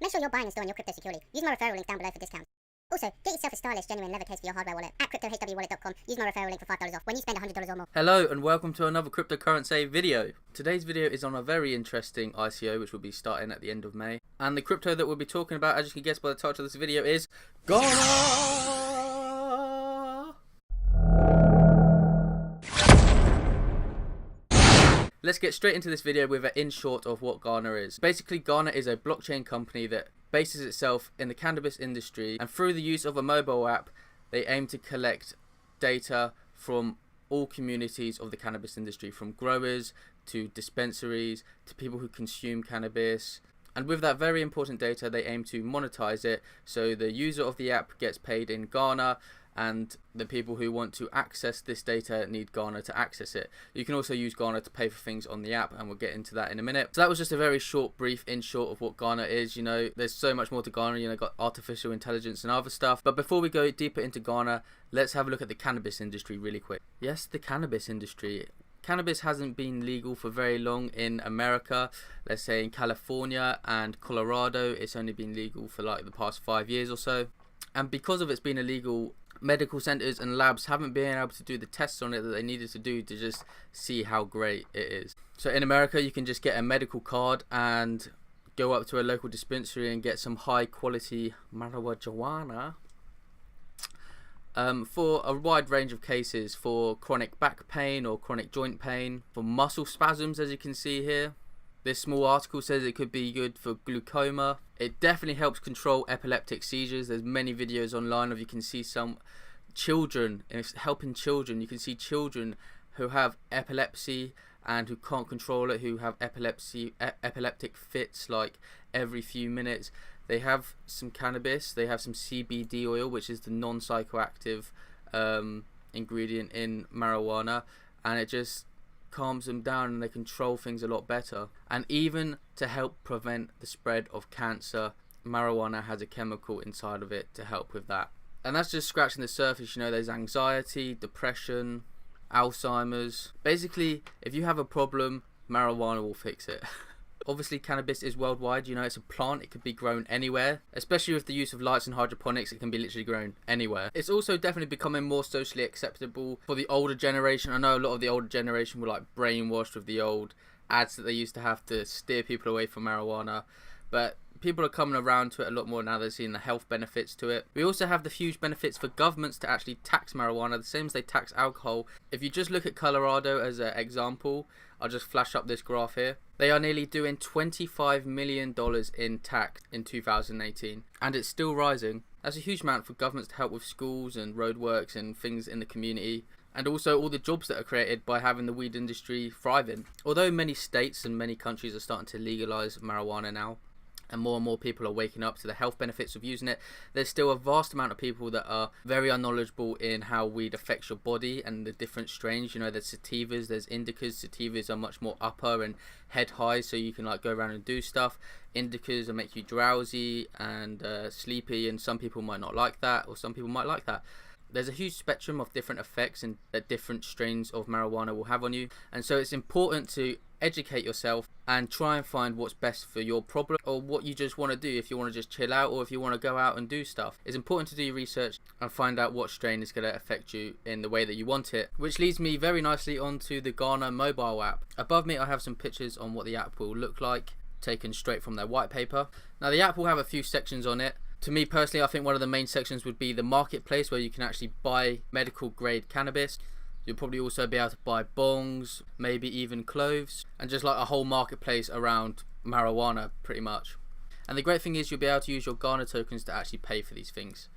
Make sure you're buying and storing your crypto securely. Use my referral link down below for discounts. Also, get yourself a stylish, genuine leather case for your hardware wallet at cryptohwwallet.com. Use my referral link for $5 off when you spend $100 or more. Hello and welcome to another cryptocurrency video. Today's video is on a very interesting ICO which will be starting at the end of May. And the crypto that we'll be talking about, as you can guess by the title of this video, is GANA! Let's get straight into this video with an in short of what GANA is. Basically, GANA is a blockchain company that bases itself in the cannabis industry, and through the use of a mobile app, they aim to collect data from all communities of the cannabis industry, from growers to dispensaries to people who consume cannabis. And with that very important data, they aim to monetize it, so the user of the app gets paid in GANA, and the people who want to access this data need GANA to access it. You can also use GANA to pay for things on the app, and we'll get into that in a minute. So that was just a very short, brief in short of what GANA is. You know, there's so much more to GANA. You know, got artificial intelligence and other stuff. But before we go deeper into GANA, let's have a look at the cannabis industry really quick. Yes, the cannabis industry. Cannabis hasn't been legal for very long in America. Let's say in California and Colorado, it's only been legal for like the past 5 years or so. And because of it's been illegal, medical centers and labs haven't been able to do the tests on it that they needed to do to just see how great it is. So in America, you can just get a medical card and go up to a local dispensary and get some high quality marijuana for a wide range of cases, for chronic back pain or chronic joint pain, for muscle spasms, as you can see here. This small article says it could be good for glaucoma. It definitely helps control epileptic seizures. There's many videos online of, you can see some children, and it's helping children. You can see children who have epilepsy and who can't control it, who have epileptic fits like every few minutes. They have some cannabis, they have some CBD oil, which is the non-psychoactive ingredient in marijuana, and it just calms them down and they control things a lot better. And even to help prevent the spread of cancer, marijuana has a chemical inside of it to help with that. And that's just scratching the surface. You know, there's anxiety, depression, Alzheimer's. Basically, if you have a problem, marijuana will fix it. Obviously, cannabis is worldwide. You know, it's a plant. It could be grown anywhere. Especially with the use of lights and hydroponics, it can be literally grown anywhere. It's also definitely becoming more socially acceptable for the older generation. I know a lot of the older generation were like brainwashed with the old ads that they used to have to steer people away from marijuana. But people are coming around to it a lot more now. They're seeing the health benefits to it. We also have the huge benefits for governments to actually tax marijuana, the same as they tax alcohol. If you just look at Colorado as an example, I'll just flash up this graph here. They are nearly doing $25 million in tax in 2018, and it's still rising. That's a huge amount for governments to help with schools and roadworks and things in the community, and also all the jobs that are created by having the weed industry thriving. Although many states and many countries are starting to legalize marijuana now, and more people are waking up to the health benefits of using it, there's still a vast amount of people that are very unknowledgeable in how weed affects your body and the different strains. You know, there's sativas, there's indicas. Sativas are much more upper and head high, so you can like go around and do stuff. Indicas will make you drowsy and sleepy, and some people might not like that, or some people might like that. There's a huge spectrum of different effects and that different strains of marijuana will have on you, and so it's important to educate yourself and try and find what's best for your problem, or what you just want to do. If you want to just chill out, or if you want to go out and do stuff, it's important to do your research and find out what strain is going to affect you in the way that you want it. Which leads me very nicely onto the GANA mobile app. Above me I have some pictures on what the app will look like, taken straight from their white paper. Now the app will have a few sections on it. To me personally, I think one of the main sections would be the marketplace, where you can actually buy medical grade cannabis. You'll probably also be able to buy bongs, maybe even cloves, and just like a whole marketplace around marijuana pretty much. And the great thing is you'll be able to use your GANA tokens to actually pay for these things.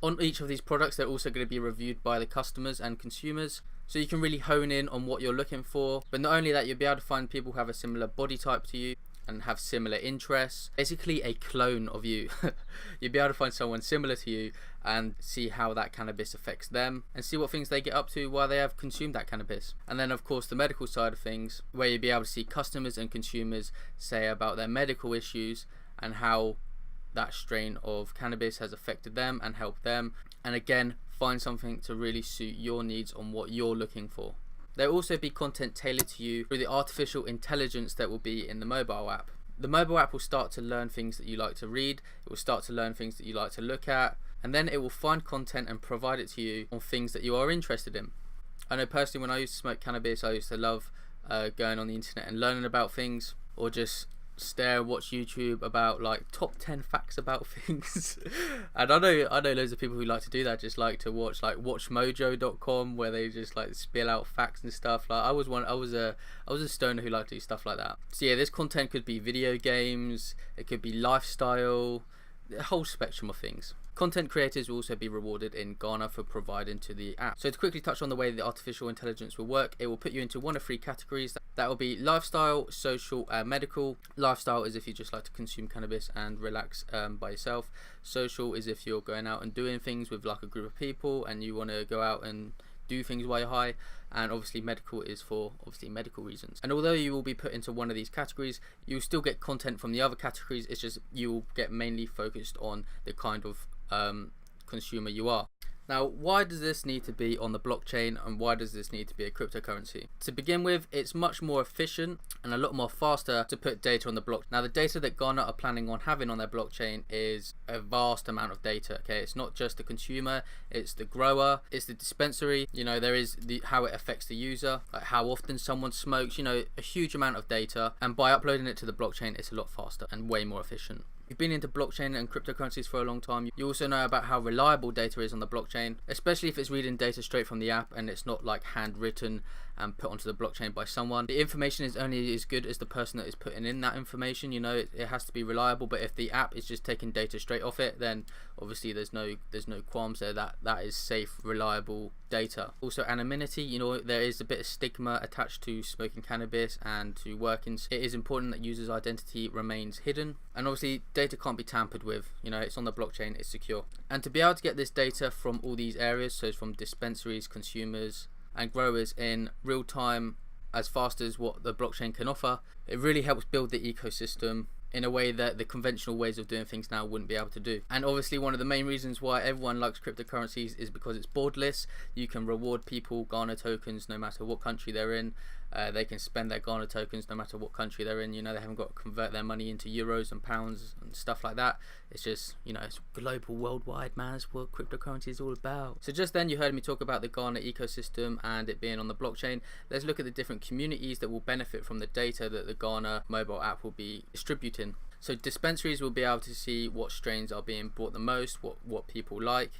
On each of these products, they're also going to be reviewed by the customers and consumers, so you can really hone in on what you're looking for. But not only that, you'll be able to find people who have a similar body type to you and have similar interests, basically a clone of you. You'll be able to find someone similar to you and see how that cannabis affects them, and see what things they get up to while they have consumed that cannabis. And then of course the medical side of things, where you'll be able to see customers and consumers say about their medical issues and how that strain of cannabis has affected them and helped them, and again find something to really suit your needs on what you're looking for. There will also be content tailored to you through the artificial intelligence that will be in the mobile app. The mobile app will start to learn things that you like to read, it will start to learn things that you like to look at, and then it will find content and provide it to you on things that you are interested in. I know personally, when I used to smoke cannabis, I used to love going on the internet and learning about things, or just stare and watch YouTube about like top 10 facts about things. And I know loads of people who like to do that, just like to watch like watchmojo.com, where they just like spill out facts and stuff. Like I was a stoner who liked to do stuff like that. So yeah, this content could be video games, it could be lifestyle, a whole spectrum of things. Content creators will also be rewarded in GANA for providing to the app. So to quickly touch on the way the artificial intelligence will work, it will put you into one of 3 categories. That will be lifestyle, social, medical. Lifestyle is if you just like to consume cannabis and relax by yourself. Social is if you're going out and doing things with like a group of people and you want to go out and do things while you're high. And obviously medical is for obviously medical reasons. And although you will be put into one of these categories, you'll still get content from the other categories. It's just you will get mainly focused on the kind of consumer you are. Now, why does this need to be on the blockchain, and why does this need to be a cryptocurrency? To begin with, it's much more efficient and a lot more faster to put data on the block. Now, the data that GANA are planning on having on their blockchain is a vast amount of data. Okay, it's not just the consumer, it's the grower, it's the dispensary. You know, there is how it affects the user, like how often someone smokes. You know, a huge amount of data, and by uploading it to the blockchain, it's a lot faster and way more efficient. You've been into blockchain and cryptocurrencies for a long time. You also know about how reliable data is on the blockchain, especially if it's reading data straight from the app and it's not like handwritten and put onto the blockchain by someone. The information is only as good as the person that is putting in that information. You know, it has to be reliable, but if the app is just taking data straight off it, then obviously there's no qualms there. That is safe, reliable data. Also anonymity, you know, there is a bit of stigma attached to smoking cannabis and to working. It is important that users' identity remains hidden, and obviously data can't be tampered with. You know, it's on the blockchain, it's secure. And to be able to get this data from all these areas, so from dispensaries, consumers and growers in real time, as fast as what the blockchain can offer, it really helps build the ecosystem in a way that the conventional ways of doing things now wouldn't be able to do. And obviously one of the main reasons why everyone likes cryptocurrencies is because it's borderless. You can reward people GANA tokens no matter what country they're in. They can spend their GANA tokens no matter what country they're in. You know, they haven't got to convert their money into euros and pounds and stuff like that. It's just, you know, it's global, worldwide, man. That's what cryptocurrency is all about. So just then you heard me talk about the GANA ecosystem and it being on the blockchain. Let's look at the different communities that will benefit from the data that the GANA mobile app will be distributing. So dispensaries will be able to see what strains are being bought the most, what people like.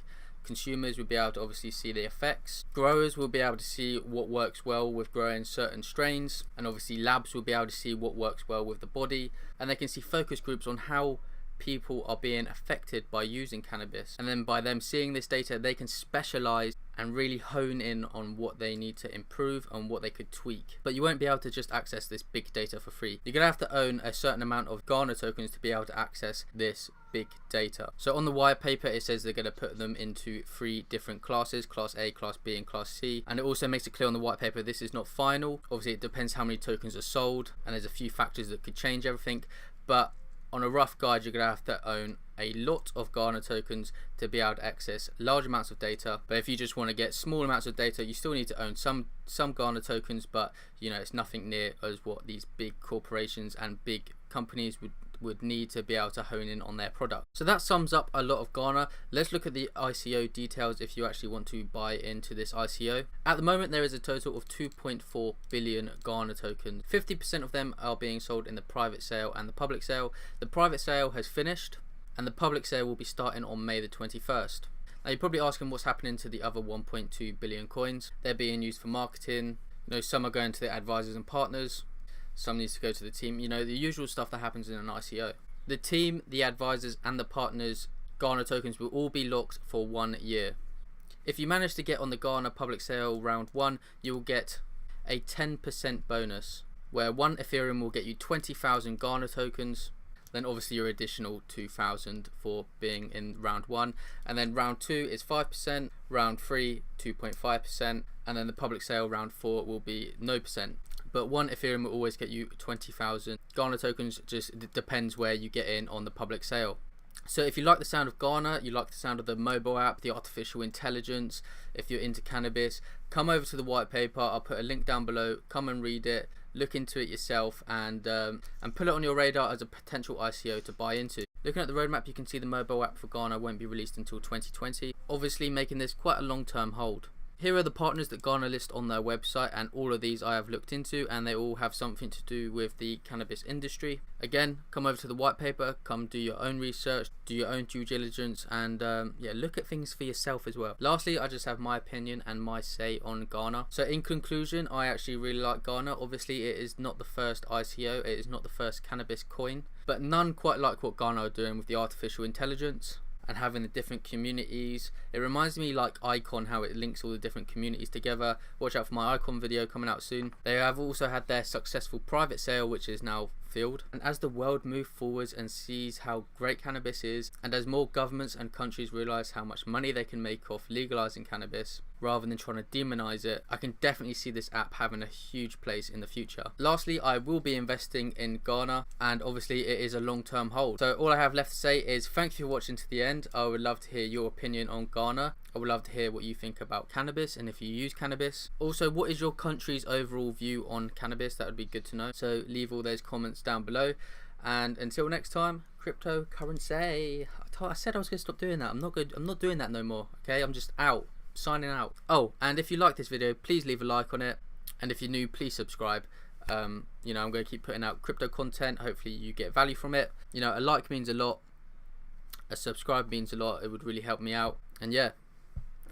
Consumers will be able to obviously see the effects. Growers will be able to see what works well with growing certain strains, and obviously labs will be able to see what works well with the body, and they can see focus groups on how people are being affected by using cannabis, and then by them seeing this data they can specialize and really hone in on what they need to improve and what they could tweak. But you won't be able to just access this big data for free. You're gonna have to own a certain amount of GANA tokens to be able to access this big data. So on the white paper it says they're going to put them into 3 different classes: class A, class B and class C. And it also makes it clear on the white paper this is not final. Obviously it depends how many tokens are sold, and there's a few factors that could change everything, but on a rough guide you're going to have to own a lot of GANA tokens to be able to access large amounts of data. But if you just want to get small amounts of data, you still need to own some GANA tokens, but you know, it's nothing near as what these big corporations and big companies would need to be able to hone in on their product. So that sums up a lot of GANA. Let's look at the ICO details if you actually want to buy into this ICO. At the moment there is a total of 2.4 billion GANA tokens. 50% of them are being sold in the private sale and the public sale. The private sale has finished and the public sale will be starting on May the 21st. Now you're probably asking what's happening to the other 1.2 billion coins. They're being used for marketing. You know, some are going to their advisors and partners. Some needs to go to the team. You know, the usual stuff that happens in an ICO. The team, the advisors and the partners GANA tokens will all be locked for 1 year. If you manage to get on the GANA public sale round 1, you will get a 10% bonus, where 1 Ethereum will get you 20,000 GANA tokens. Then obviously your additional 2,000 for being in round 1, and then round 2 is 5%, round 3 2.5%, and then the public sale round 4 will be no percent. But 1 Ethereum will always get you 20,000 GANA tokens. Just depends where you get in on the public sale. So if you like the sound of GANA, you like the sound of the mobile app, the artificial intelligence, if you're into cannabis, come over to the white paper. I'll put a link down below. Come and read it. look into it yourself and put it on your radar as a potential ICO to buy into. Looking at the roadmap, you can see the mobile app for GANA won't be released until 2020, obviously making this quite a long-term hold. Here are the partners that GANA list on their website, and all of these I have looked into, and they all have something to do with the cannabis industry. Again, come over to the white paper, come do your own research, do your own due diligence, and yeah, look at things for yourself as well. Lastly, I just have my opinion and my say on GANA. So in conclusion, I actually really like GANA. Obviously, it is not the first ICO, it is not the first cannabis coin, but none quite like what GANA are doing with the artificial intelligence and having the different communities. It reminds me like Icon, how it links all the different communities together. Watch out for my Icon video coming out soon. They have also had their successful private sale, which is now filled. And as the world moves forwards and sees how great cannabis is, and as more governments and countries realize how much money they can make off legalizing cannabis rather than trying to demonize it, I can definitely see this app having a huge place in the future. Lastly, I will be investing in GANA, and obviously it is a long-term hold. So all I have left to say is thank you for watching to the end. I would love to hear your opinion on GANA. I would love to hear what you think about cannabis and if you use cannabis. Also, what is your country's overall view on cannabis? That would be good to know. So leave all those comments down below. And until next time, cryptocurrency. I said I was going to stop doing that. I'm not doing that no more. Okay, I'm just out. Signing out. Oh, and if you like this video, please leave a like on it. And if you're new, please subscribe. You know, I'm going to keep putting out crypto content. Hopefully you get value from it. You know, a like means a lot. A subscribe means a lot. It would really help me out. And yeah,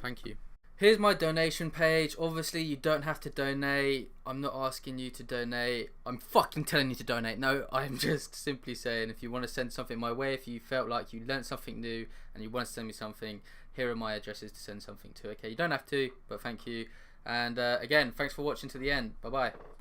thank you. Here's my donation page. Obviously you don't have to donate. I'm not asking you to donate. I'm fucking telling you to donate. No, I'm just simply saying if you want to send something my way, if you felt like you learned something new and you want to send me something, here are my addresses to send something to. Okay, you don't have to, but thank you. And again, thanks for watching to the end. Bye bye.